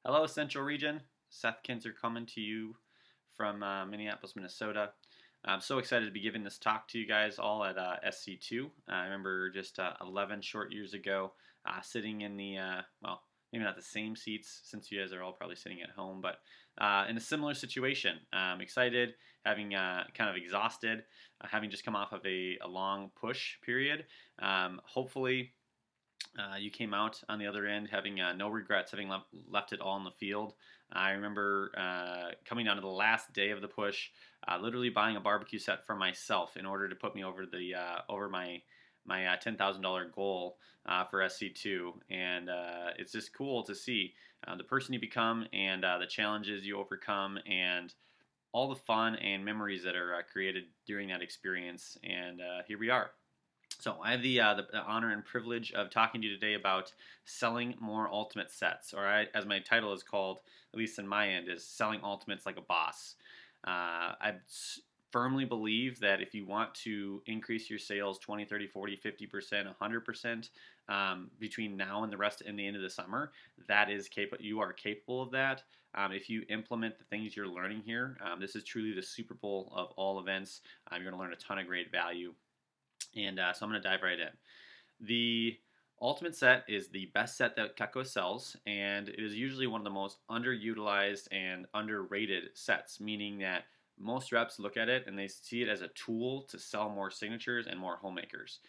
Hello, Central Region. Seth Kinzer coming to you from Minneapolis, Minnesota. I'm so excited to be giving this talk to you guys all at SC2. I remember just 11 short years ago sitting in the, well, maybe not the same seats since you guys are all probably sitting at home, but in a similar situation. Excited, having kind of exhausted, having just come off of a long push period. Hopefully, you came out on the other end having no regrets, having left it all in the field. I remember coming down to the last day of the push, literally buying a barbecue set for myself in order to put me over the over my $10,000 goal for SC2, and it's just cool to see the person you become and the challenges you overcome and all the fun and memories that are created during that experience. And here we are. So I have the honor and privilege of talking to you today about selling more ultimate sets, or as my title is called, at least in my end, is selling ultimates like a boss. I firmly believe that if you want to increase your sales 20, 30, 40, 50%, 100% between now and the end of the summer, that is you are capable of that. If you implement the things you're learning here, this is truly the Super Bowl of all events. You're going to learn a ton of great value. And so I'm going to dive right in. The Ultimate set is the best set that Cutco sells, and it is usually one of the most underutilized and underrated sets, meaning that most reps look at it and they see it as a tool to sell more signatures and more homemakers.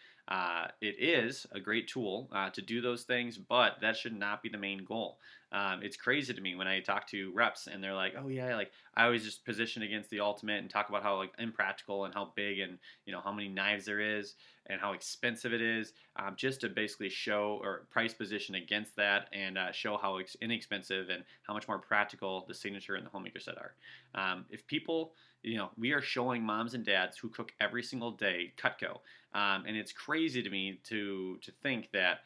It is a great tool to do those things, but that should not be the main goal. It's crazy to me when I talk to reps and they're like, "Oh yeah, like I always just position against the ultimate and talk about how like impractical and how big and how many knives there is and how expensive it is, just to basically show or price position against that and show how inexpensive and how much more practical the signature and the homemaker set are. If people, we are showing moms and dads who cook every single day Cutco, and it's crazy to me to think that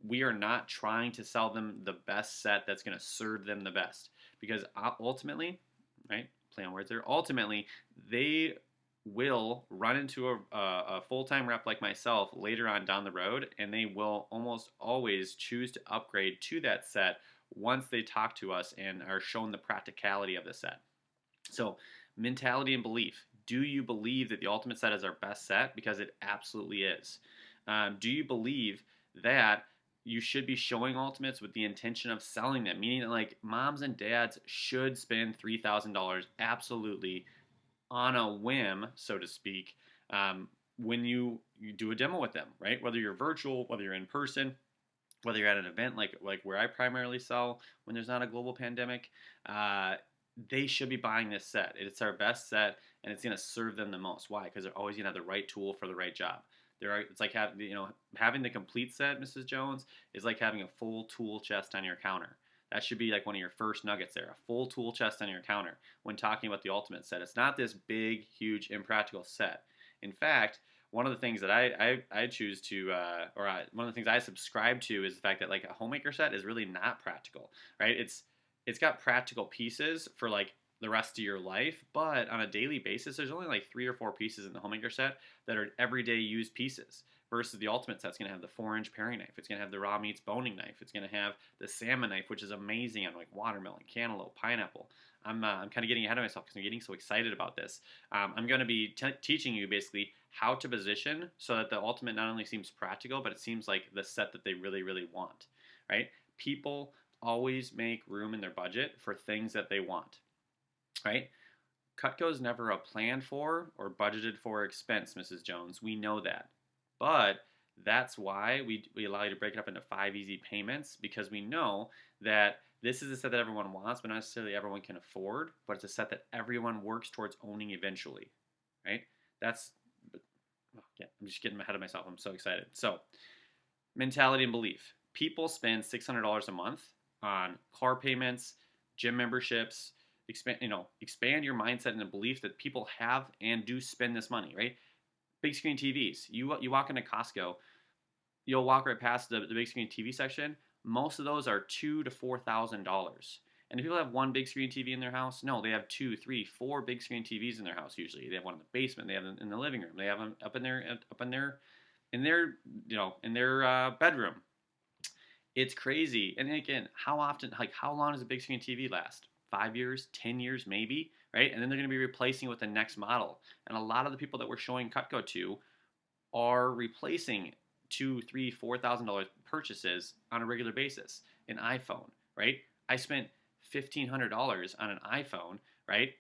we are not trying to sell them the best set that's going to serve them the best, because ultimately, right? Play on words there. Ultimately, they will run into a full-time rep like myself later on down the road, and they will almost always choose to upgrade to that set once they talk to us and are shown the practicality of the set. So, mentality and belief. Do you believe that the ultimate set is our best set? Because it absolutely is. Do you believe that you should be showing ultimates with the intention of selling them? Meaning that like moms and dads should spend $3,000 absolutely on a whim, so to speak, when you do a demo with them, right? Whether you're virtual, whether you're in person, whether you're at an event like where I primarily sell when there's not a global pandemic, they should be buying this set. It's our best set, and it's going to serve them the most. Why? Because they're always going to have the right tool for the right job. It's like having the complete set, Mrs. Jones, is like having a full tool chest on your counter. That should be like one of your first nuggets there, a full tool chest on your counter when talking about the ultimate set. It's not this big, huge, impractical set. In fact, one of the things that I choose to, one of the things I subscribe to is the fact that like a homemaker set is really not practical, right? It's got practical pieces for like the rest of your life, but on a daily basis, there's only like 3 or 4 pieces in the homemaker set that are everyday used pieces. Versus the ultimate set's going to have the 4-inch paring knife. It's going to have the raw meats boning knife. It's going to have the salmon knife, which is amazing on like watermelon, cantaloupe, pineapple. I'm kind of getting ahead of myself because I'm getting so excited about this. I'm going to be teaching you basically how to position so that the ultimate not only seems practical, but it seems like the set that they really, really want, right? People always make room in their budget for things that they want, right? Cutco's never a planned for or budgeted for expense, Mrs. Jones. We know that. But that's why we allow you to break it up into 5 easy payments, because we know that this is a set that everyone wants, but not necessarily everyone can afford, but it's a set that everyone works towards owning eventually, right? Yeah, I'm just getting ahead of myself. I'm so excited. So, mentality and belief. People spend $600 a month on car payments, gym memberships. Expand your mindset and the belief that people have and do spend this money, right? Big screen TVs. You walk into Costco, you'll walk right past the big screen TV section. Most of those are $2,000 to $4,000. And do people have one big screen TV in their house? No, they have 2, 3, 4 big screen TVs in their house. Usually, they have one in the basement. They have them in the living room. They have them up in their bedroom. It's crazy. And again, how often, like, how long does a big screen TV last? 5 years, 10 years, maybe, right? And then they're going to be replacing it with the next model. And a lot of the people that we're showing Cutco to are replacing two, three, $4,000 purchases on a regular basis. An iPhone, right? I spent $1,500 on an iPhone, right?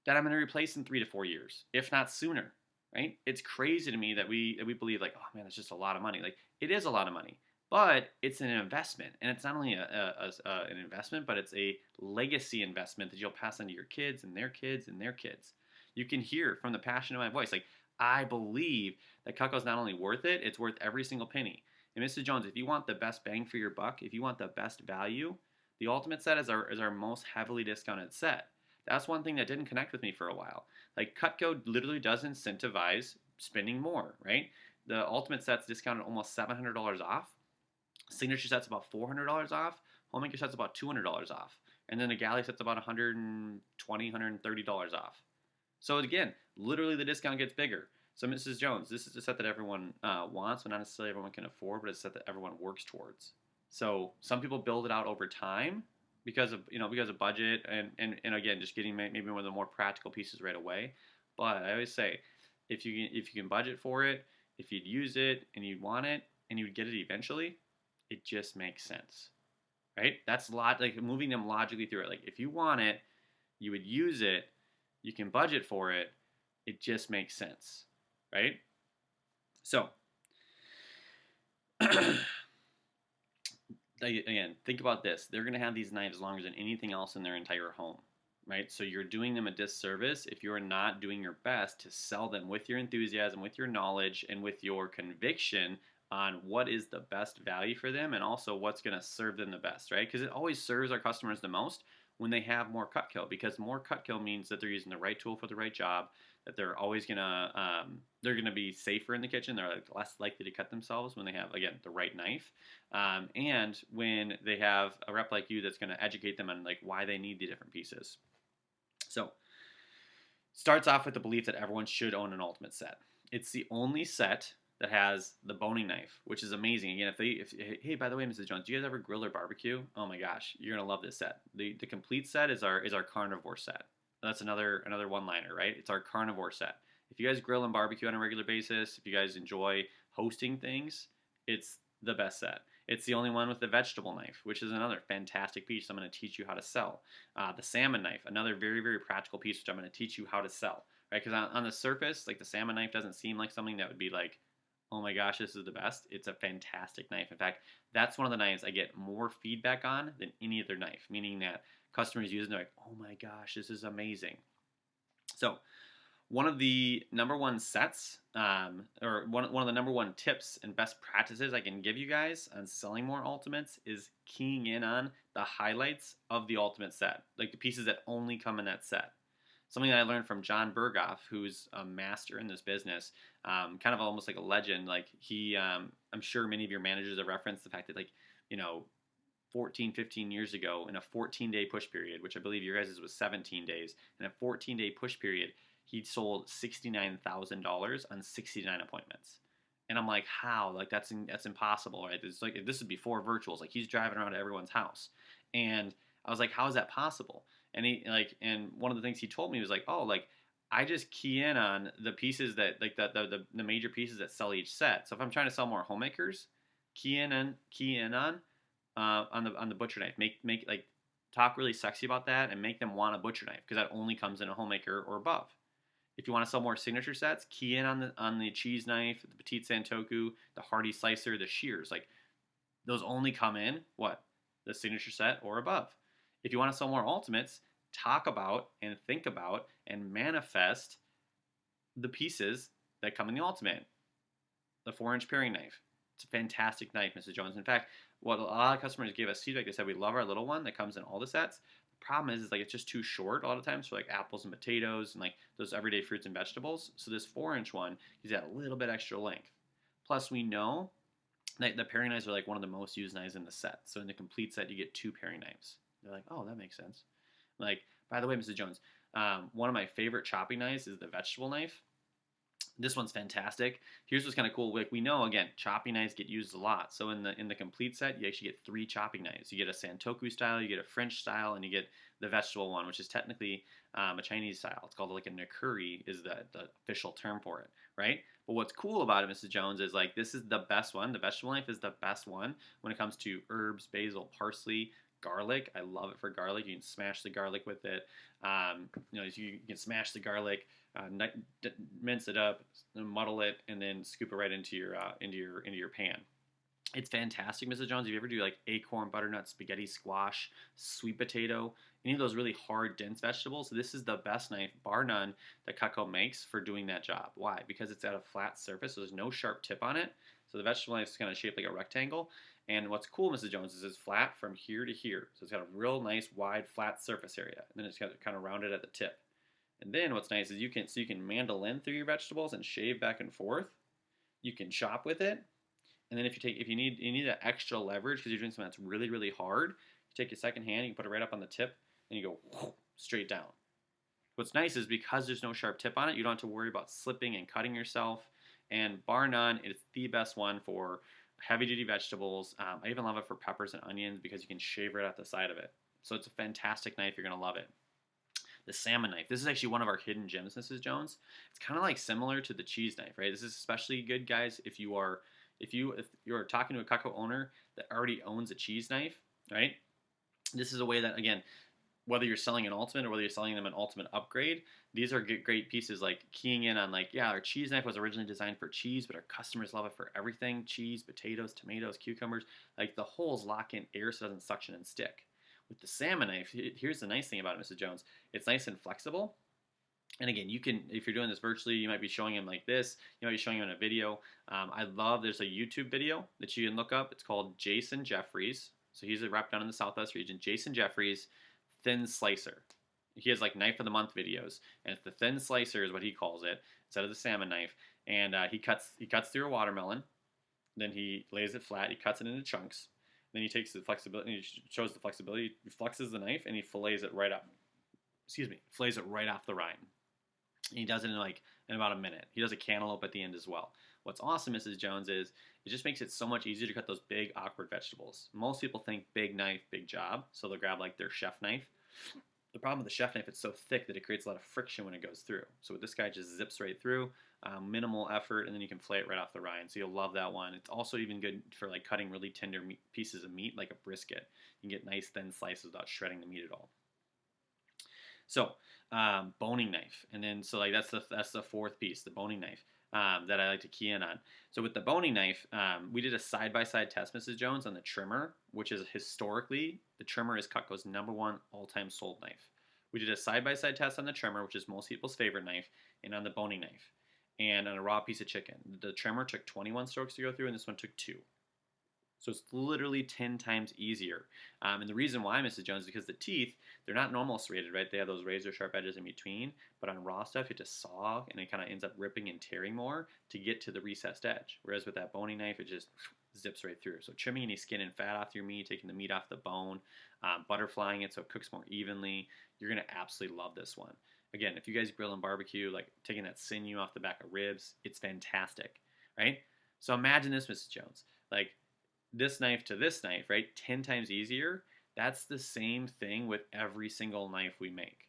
That I'm going to replace in 3 to 4 years, if not sooner, right? It's crazy to me that we believe like, oh man, it's just a lot of money. Like it is a lot of money, but it's an investment, and it's not only an investment, but it's a legacy investment that you'll pass on to your kids and their kids and their kids. You can hear from the passion of my voice, like I believe that Cutco's not only worth it, it's worth every single penny. And Mrs. Jones, if you want the best bang for your buck, if you want the best value, the Ultimate set is our most heavily discounted set. That's one thing that didn't connect with me for a while. Like Cutco literally does incentivize spending more, right? The Ultimate set's discounted almost $700 off. Signature set's about $400 off. Homemaker set's about $200 off. And then the Galley set's about $120, $130 off. So again, literally the discount gets bigger. So Mrs. Jones, this is a set that everyone wants, but not necessarily everyone can afford, but it's a set that everyone works towards. So some people build it out over time because of budget and again just getting maybe one of the more practical pieces right away. But I always say if you can budget for it, if you'd use it and you'd want it and you'd get it eventually, it just makes sense, right? That's like moving them logically through it. Like if you want it, you would use it, you can budget for it, it just makes sense, right? So again, think about this. They're going to have these knives longer than anything else in their entire home, right? So you're doing them a disservice if you're not doing your best to sell them with your enthusiasm, with your knowledge, and with your conviction on what is the best value for them and also what's going to serve them the best, right? Because it always serves our customers the most when they have more Cutco, because more Cutco means that they're using the right tool for the right job, that they're always they're gonna be safer in the kitchen. They're like less likely to cut themselves when they have, again, the right knife, and when they have a rep like you that's gonna educate them on like why they need the different pieces. So starts off with the belief that everyone should own an Ultimate set. It's the only set that has the boning knife, which is amazing. Again, hey, by the way, Mrs. Jones, do you guys ever grill or barbecue? Oh my gosh, you're gonna love this set. The complete set is our carnivore set. That's another one-liner, right? It's our carnivore set. If you guys grill and barbecue on a regular basis, if you guys enjoy hosting things, it's the best set. It's the only one with the vegetable knife, which is another fantastic piece I'm going to teach you how to sell. The salmon knife, another very, very practical piece, which I'm going to teach you how to sell, right? Because on the surface, like the salmon knife doesn't seem like something that would be like, oh my gosh, this is the best. It's a fantastic knife. In fact, that's one of the knives I get more feedback on than any other knife, meaning that customers use it and they're like, oh my gosh, this is amazing. So one of the number one sets, or one of the number one tips and best practices I can give you guys on selling more Ultimates is keying in on the highlights of the Ultimate set, like the pieces that only come in that set. Something that I learned from John Berghoff, who's a master in this business, kind of almost like a legend. Like I'm sure many of your managers have referenced the fact that 14, 15 years ago in a 14-day push period, which I believe your guys' was 17 days, in a 14-day push period, he sold $69,000 on 69 appointments. And I'm like, how? Like that's impossible, right? It's like this is before virtuals. Like he's driving around to everyone's house, and I was like, how is that possible? And one of the things he told me was like, oh, like I just key in on the pieces that like the major pieces that sell each set. So if I'm trying to sell more homemakers, key in on the butcher knife. Make like talk really sexy about that and make them want a butcher knife because that only comes in a homemaker or above. If you want to sell more signature sets, key in on the cheese knife, the petite santoku, the hearty slicer, the shears. Like those only come in what? The signature set or above. If you want to sell more Ultimates, talk about and think about and manifest the pieces that come in the Ultimate. The 4-inch paring knife. It's a fantastic knife, Mrs. Jones. In fact, what a lot of customers gave us feedback, they said, we love our little one that comes in all the sets. The problem is like it's just too short a lot of times for like apples and potatoes and like those everyday fruits and vegetables. So this 4-inch one gives that a little bit extra length. Plus, we know that the paring knives are like one of the most used knives in the set. So in the complete set, you get 2 paring knives. They're like, oh, that makes sense. Like, by the way, Mrs. Jones, one of my favorite chopping knives is the vegetable knife. This one's fantastic. Here's what's kind of cool. Like we know, again, chopping knives get used a lot. So in the complete set, you actually get 3 chopping knives. You get a Santoku style, you get a French style, and you get the vegetable one, which is technically a Chinese style. It's called like a nakuri, is the official term for it, right? But what's cool about it, Mrs. Jones, is like this is the best one. The vegetable knife is the best one when it comes to herbs, basil, parsley, garlic. I love it for garlic. You can smash the garlic with it. You can smash the garlic, mince it up, muddle it, and then scoop it right into your pan. It's fantastic, Mrs. Jones. If you ever do like acorn, butternut, spaghetti, squash, sweet potato, any of those really hard, dense vegetables, this is the best knife, bar none, that Cutco makes for doing that job. Why? Because it's at a flat surface, so there's no sharp tip on it. So the vegetable knife is kind of shaped like a rectangle. And what's cool, Mrs. Jones, is it's flat from here to here. So it's got a real nice, wide, flat surface area. And then it's got kind of rounded at the tip. And then what's nice is you can mandolin through your vegetables and shave back and forth. You can chop with it. And then if you need that extra leverage because you're doing something that's really, really hard, you take your second hand, you can put it right up on the tip, and you go straight down. What's nice is because there's no sharp tip on it, you don't have to worry about slipping and cutting yourself. And bar none, it's the best one for heavy-duty vegetables. I even love it for peppers and onions because you can shave right off the side of it. So it's a fantastic knife. You're going to love it. The salmon knife. This is actually one of our hidden gems, Mrs. Jones. It's kind of like similar to the cheese knife, right? This is especially good, guys, if you're talking to a Cutco owner that already owns a cheese knife, right? This is a way that, again, whether you're selling an ultimate or whether you're selling them an ultimate upgrade, these are great pieces, like keying in on like, yeah, our cheese knife was originally designed for cheese, but our customers love it for everything: cheese, potatoes, tomatoes, cucumbers. Like the holes lock in air so it doesn't suction and stick. With the salmon knife, here's the nice thing about it, Mrs. Jones. It's nice and flexible. And again, you can, if you're doing this virtually, you might be showing him like this. You might be showing him in a video. There's a YouTube video that you can look up. It's called Jason Jeffries. So he's a rep down in the Southwest region. Jason Jeffries, thin slicer. He has like knife of the month videos, and it's the thin slicer is what he calls it instead of the salmon knife. And he cuts through a watermelon, then he lays it flat. He cuts it into chunks. Then he takes the flexibility. He shows the flexibility. He flexes the knife and he fillets it right up. Fillets it right off the rind. And he does it in about a minute. He does a cantaloupe at the end as well. What's awesome, Mrs. Jones, is it just makes it so much easier to cut those big, awkward vegetables. Most people think big knife, big job, so they'll grab like their chef knife. The problem with the chef knife, it's so thick that it creates a lot of friction when it goes through. So with this guy, it just zips right through, minimal effort, and then you can flay it right off the rind. So you'll love that one. It's also even good for like cutting really tender pieces of meat, like a brisket. You can get nice thin slices without shredding the meat at all. So boning knife, and then so like that's the fourth piece, the boning knife that I like to key in on. So with the boning knife, we did a side-by-side test, Mrs. Jones, on the trimmer, which is historically the trimmer is Cutco's #1 all-time sold knife. We did a side-by-side test on the trimmer, which is most people's favorite knife, and on the boning knife, and on a raw piece of chicken. The trimmer took 21 strokes to go through, and this one took 2. So it's literally 10 times easier. And the reason why, Mrs. Jones, is because the teeth, they're not normal serrated, right? They have those razor sharp edges in between. But on raw stuff, you have to saw, and it kind of ends up ripping and tearing more to get to the recessed edge. Whereas with that boning knife, it just zips right through. So trimming any skin and fat off your meat, taking the meat off the bone, butterflying it so it cooks more evenly, you're going to absolutely love this one. Again, if you guys grill and barbecue, like taking that sinew off the back of ribs, it's fantastic, right? So imagine this, Mrs. Jones. Like, this knife to this knife, right? 10 times easier. That's the same thing with every single knife we make.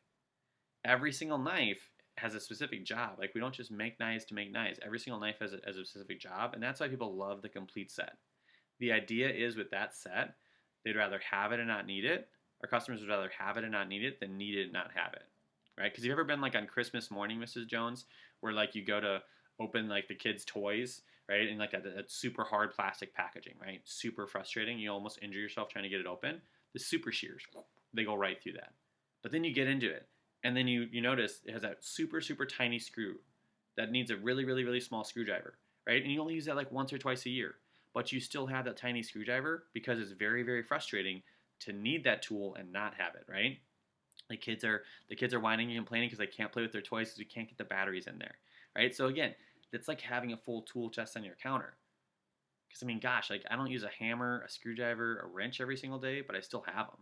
Every single knife has a specific job. Like, we don't just make knives to make knives. Every single knife has a specific job, and that's why people love the complete set. The idea is with that set, they'd rather have it and not need it. Our customers would rather have it and not need it than need it and not have it, right? Because you've ever been like on Christmas morning, Mrs. Jones, where like you go to open like the kids' toys, right? And like that super hard plastic packaging, right? Super frustrating. You almost injure yourself trying to get it open. The super shears, they go right through that. But then you get into it, and then you notice it has that super, super tiny screw that needs a really, really, really small screwdriver, right? And you only use that like once or twice a year. But you still have that tiny screwdriver because it's very, very frustrating to need that tool and not have it, right? The kids are whining and complaining because they can't play with their toys because we can't get the batteries in there, right? So again, it's like having a full tool chest on your counter. Because I mean, gosh, like I don't use a hammer, a screwdriver, a wrench every single day, but I still have them.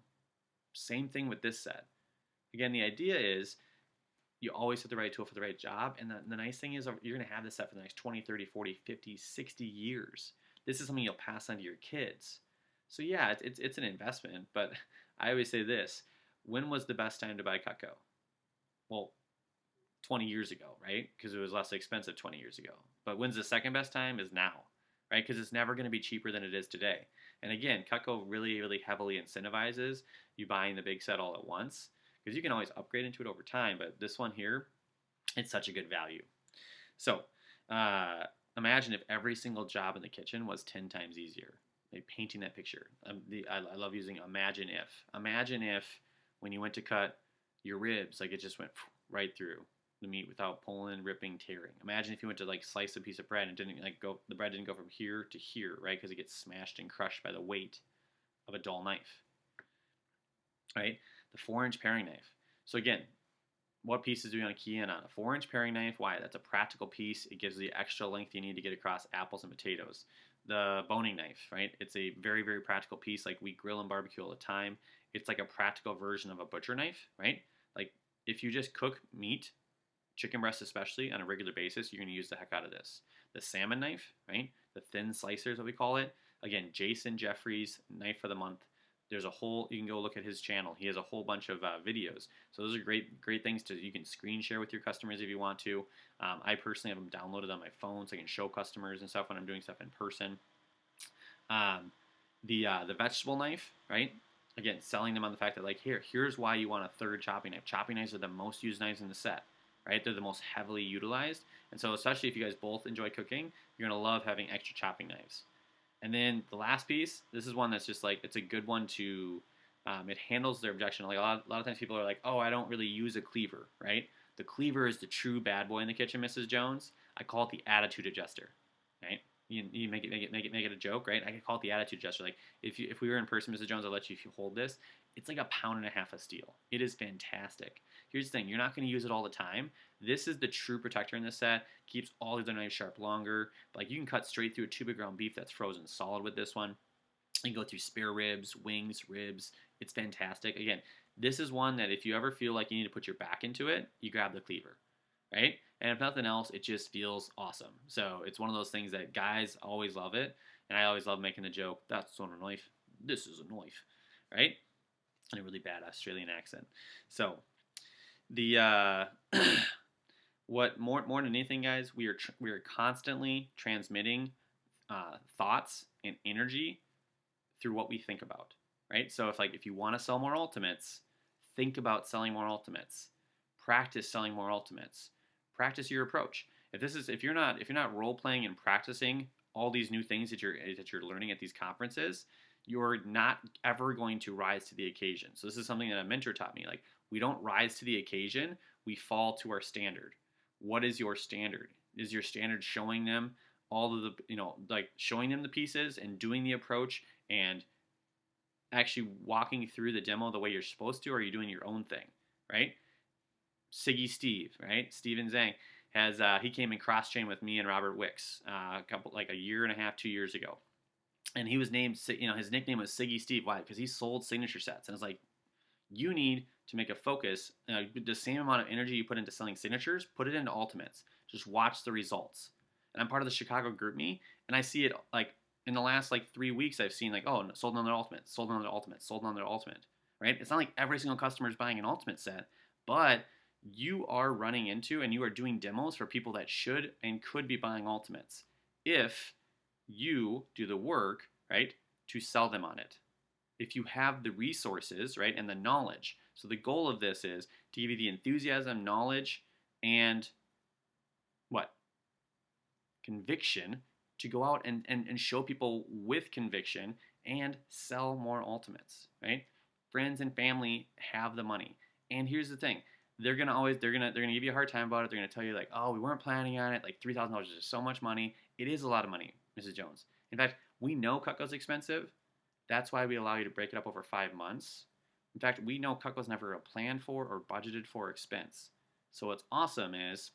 Same thing with this set. Again, the idea is, You always have the right tool for the right job. And the nice thing is you're going to have this set for the next 20, 30, 40, 50, 60 years. This is something you'll pass on to your kids. So yeah, it's an investment, but I always say this: when was the best time to buy Cutco? Well, 20 years ago, right? Because it was less expensive 20 years ago. But when's the second best time? Is now, right? Because it's never going to be cheaper than it is today. And again, Cutco really, really heavily incentivizes you buying the big set all at once, because you can always upgrade into it over time. But this one here, it's such a good value. So imagine if every single job in the kitchen was 10 times easier. Like painting that picture. I love using imagine if. Imagine if when you went to cut your ribs, like it just went right through the meat without pulling, ripping, tearing. Imagine if you went to like slice a piece of bread and didn't like go, the bread didn't go from here to here, right? Because it gets smashed and crushed by the weight of a dull knife, right? The 4-inch paring knife. So again, what pieces do we want to key in on? A 4-inch paring knife, why? That's a practical piece. It gives the extra length you need to get across apples and potatoes. The boning knife, right? It's a very, very practical piece. Like we grill and barbecue all the time. It's like a practical version of a butcher knife, right? Like if you just cook meat, chicken breast especially, on a regular basis, you're going to use the heck out of this. The salmon knife, right? The thin slicers, what we call it. Again, Jason Jeffries, Knife of the Month. There's a whole, you can go look at his channel. He has a whole bunch of videos. So those are great things you can screen share with your customers if you want to. I personally have them downloaded on my phone so I can show customers and stuff when I'm doing stuff in person. The vegetable knife, right? Again, selling them on the fact that like, here's why you want a third chopping knife. Chopping knives are the most used knives in the set, right? They're the most heavily utilized. And so especially if you guys both enjoy cooking, you're going to love having extra chopping knives. And then the last piece, this is one that's just like, it's a good one to, it handles their objection. Like a lot of times people are like, oh, I don't really use a cleaver, right? The cleaver is the true bad boy in the kitchen, Mrs. Jones. I call it the attitude adjuster, right? You make it a joke, right? I could call it the attitude adjuster. Like if we were in person, Mrs. Jones, I'll let you if you hold this. It's like 1.5 pounds of steel. It is fantastic. Here's the thing: you're not going to use it all the time. This is the true protector in this set. Keeps all the other knives sharp longer. Like you can cut straight through a tube of ground beef that's frozen solid with this one. You can go through spare ribs, wings, ribs. It's fantastic. Again, this is one that if you ever feel like you need to put your back into it, you grab the cleaver, right? And if nothing else, it just feels awesome. So it's one of those things that guys always love it. And I always love making the joke, that's not a knife. This is a knife, right? In a really bad Australian accent. So the what more than anything, guys, we are constantly transmitting thoughts and energy through what we think about, right? So if you want to sell more ultimates, think about selling more ultimates. Practice selling more ultimates. Practice your approach. If you're not role playing and practicing all these new things that you're learning at these conferences, you're not ever going to rise to the occasion. So this is something that a mentor taught me. Like, we don't rise to the occasion, we fall to our standard. What is your standard? Is your standard showing them all of the, like showing them the pieces and doing the approach and actually walking through the demo the way you're supposed to, or are you doing your own thing, right? Siggy Steve, right? Steven Zhang has, he came in cross-train with me and Robert Wicks a year and a half, 2 years ago. And he was named, his nickname was Siggy Steve. Why? Because he sold signature sets. And it's like, you need to make a focus. The same amount of energy you put into selling signatures, put it into ultimates. Just watch the results. And I'm part of the Chicago Group Me, and I see it like in the last 3 weeks. I've seen sold another ultimate, sold another ultimate, sold another ultimate. Right? It's not like every single customer is buying an ultimate set, but you are running into and you are doing demos for people that should and could be buying ultimates if you do the work, right, to sell them on it. If you have the resources, right, and the knowledge. So the goal of this is to give you the enthusiasm, knowledge, and what? Conviction to go out and show people with conviction and sell more ultimates, right? Friends and family have the money. And here's the thing. They're gonna give you a hard time about it. They're gonna tell you oh, we weren't planning on it. Like $3,000 is just so much money. It is a lot of money, Mrs. Jones. In fact, we know Cutco's expensive. That's why we allow you to break it up over 5 months. In fact, we know Cutco's never a planned for or budgeted for expense. So what's awesome is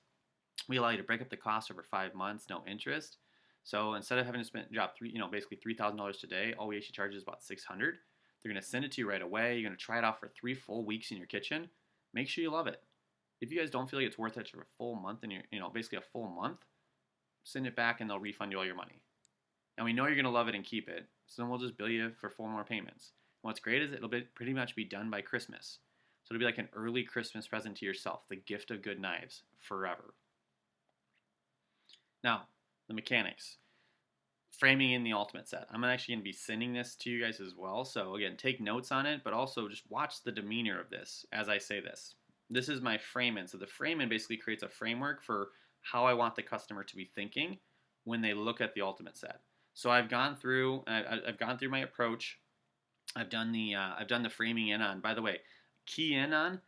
we allow you to break up the cost over 5 months, no interest. So instead of having to drop basically $3,000 today, all we actually charge is about $600. They're gonna send it to you right away. You're gonna try it out for 3 full weeks in your kitchen. Make sure you love it. If you guys don't feel like it's worth it for a full month, and basically a full month, send it back and they'll refund you all your money. And we know you're going to love it and keep it, so then we'll just bill you for 4 more payments. And what's great is it'll pretty much be done by Christmas. So it'll be like an early Christmas present to yourself, the gift of good knives forever. Now, the mechanics. Framing in the ultimate set. I'm actually going to be sending this to you guys as well. So again, take notes on it, but also just watch the demeanor of this as I say this. This is my frame-in. So the frame-in basically creates a framework for how I want the customer to be thinking when they look at the ultimate set. So I've gone through my approach. I've done the framing in on. By the way, key in on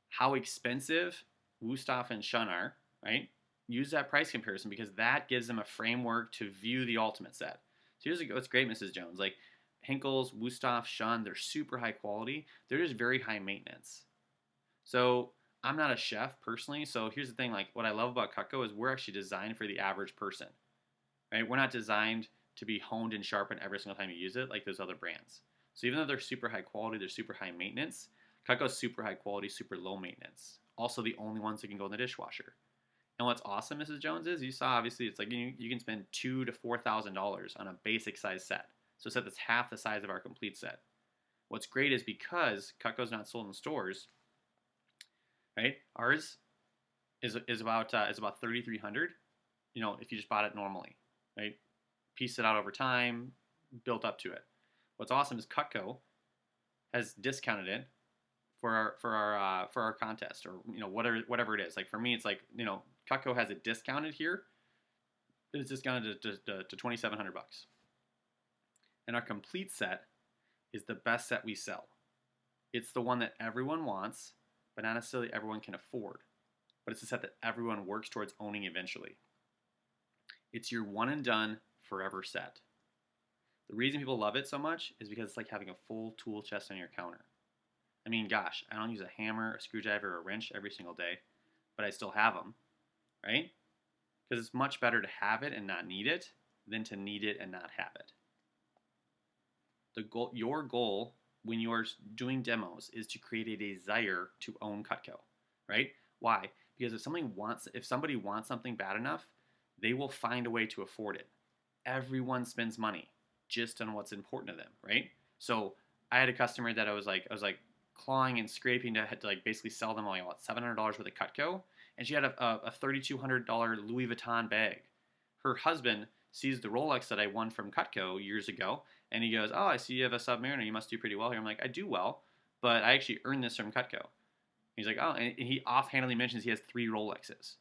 how expensive Wusthof and Shun are, right? Use that price comparison because that gives them a framework to view the ultimate set. So here's what's great, Mrs. Jones. Like Henkel's, Wusthof, Shun, they're super high quality. They're just very high maintenance. So I'm not a chef personally. So here's the thing. Like what I love about Cutco is we're actually designed for the average person, right? We're not designed to be honed and sharpened every single time you use it like those other brands. So even though they're super high quality, they're super high maintenance. Cutco's super high quality, super low maintenance. Also the only ones that can go in the dishwasher. And what's awesome, Mrs. Jones, is you saw obviously it's like you can spend $2,000 to $4,000 on a basic size set. So a set that's half the size of our complete set. What's great is because Cutco's not sold in stores, right? Ours is about $3,300. If you just bought it normally, right? Pieced it out over time, built up to it. What's awesome is Cutco has discounted it for our contest or whatever it is. Like for me, it's like Cutco has it discounted here. It's discounted to $2,700. And our complete set is the best set we sell. It's the one that everyone wants, but not necessarily everyone can afford. But it's a set that everyone works towards owning eventually. It's your one and done forever set. The reason people love it so much is because it's like having a full tool chest on your counter. I mean, gosh, I don't use a hammer, a screwdriver, or a wrench every single day, but I still have them, right? Because it's much better to have it and not need it than to need it and not have it. Your goal when you're doing demos is to create a desire to own Cutco, right? Why? Because if somebody wants something bad enough, they will find a way to afford it. Everyone spends money just on what's important to them, right? So I had a customer that I was like clawing and scraping to like basically sell them like $700 worth of Cutco, and she had a $3,200 Louis Vuitton bag. Her husband sees the Rolex that I won from Cutco years ago, and he goes, "Oh, I see you have a Submariner. You must do pretty well here." I'm like, "I do well, but I actually earned this from Cutco." He's like, "Oh," and he offhandedly mentions he has 3 Rolexes.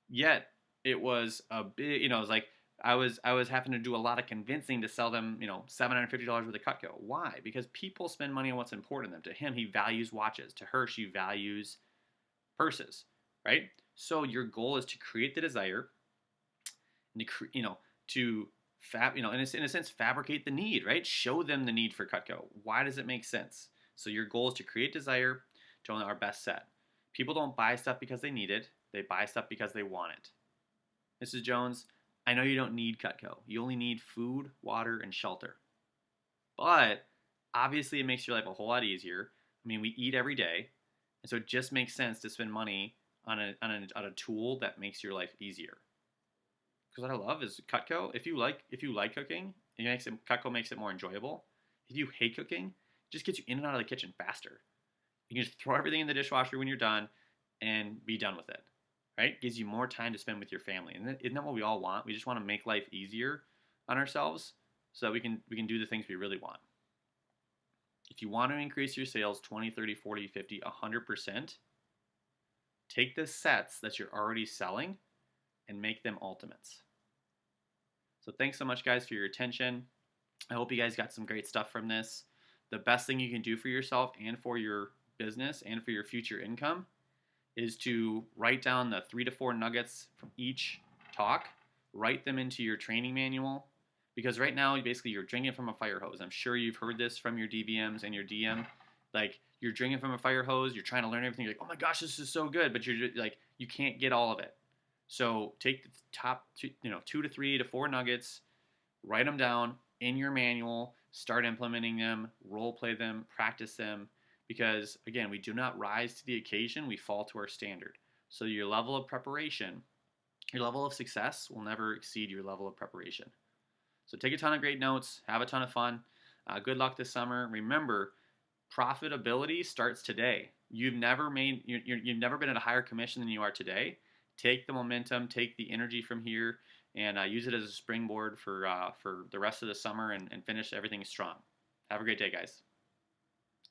Yet it was a big, it was like I was having to do a lot of convincing to sell them, $750 worth of Cutco. Why? Because people spend money on what's important to them. To him, he values watches. To her, she values purses, right? So your goal is to create the desire, and in a sense, fabricate the need, right? Show them the need for Cutco. Why does it make sense? So your goal is to create desire to own our best set. People don't buy stuff because they need it. They buy stuff because they want it. Mrs. Jones, I know you don't need Cutco. You only need food, water, and shelter. But obviously it makes your life a whole lot easier. I mean, we eat every day, and so it just makes sense to spend money on a tool that makes your life easier. Because what I love is Cutco. If you like cooking, Cutco makes it more enjoyable. If you hate cooking, it just gets you in and out of the kitchen faster. You can just throw everything in the dishwasher when you're done and be done with it. Right? Gives you more time to spend with your family. And isn't that what we all want? We just want to make life easier on ourselves so that we can do the things we really want. If you want to increase your sales 20, 30, 40, 50, 100%, take the sets that you're already selling and make them ultimates. So thanks so much, guys, for your attention. I hope you guys got some great stuff from this. The best thing you can do for yourself and for your business and for your future income is to write down the 3 to 4 nuggets from each talk, write them into your training manual, because right now, basically, you're drinking from a fire hose. I'm sure you've heard this from your DVMs and your DM. Like, you're drinking from a fire hose, you're trying to learn everything, you're like, oh my gosh, this is so good, but you're like, you can't get all of it. So take the top 2 to 3 to 4 nuggets, write them down in your manual, start implementing them, role play them, practice them, because again, we do not rise to the occasion, we fall to our standard. So your level of preparation, your level of success will never exceed your level of preparation. So take a ton of great notes, have a ton of fun. Good luck this summer. Remember, profitability starts today. You've never been at a higher commission than you are today. Take the momentum, take the energy from here, and use it as a springboard for the rest of the summer and finish everything strong. Have a great day, guys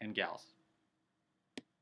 and gals.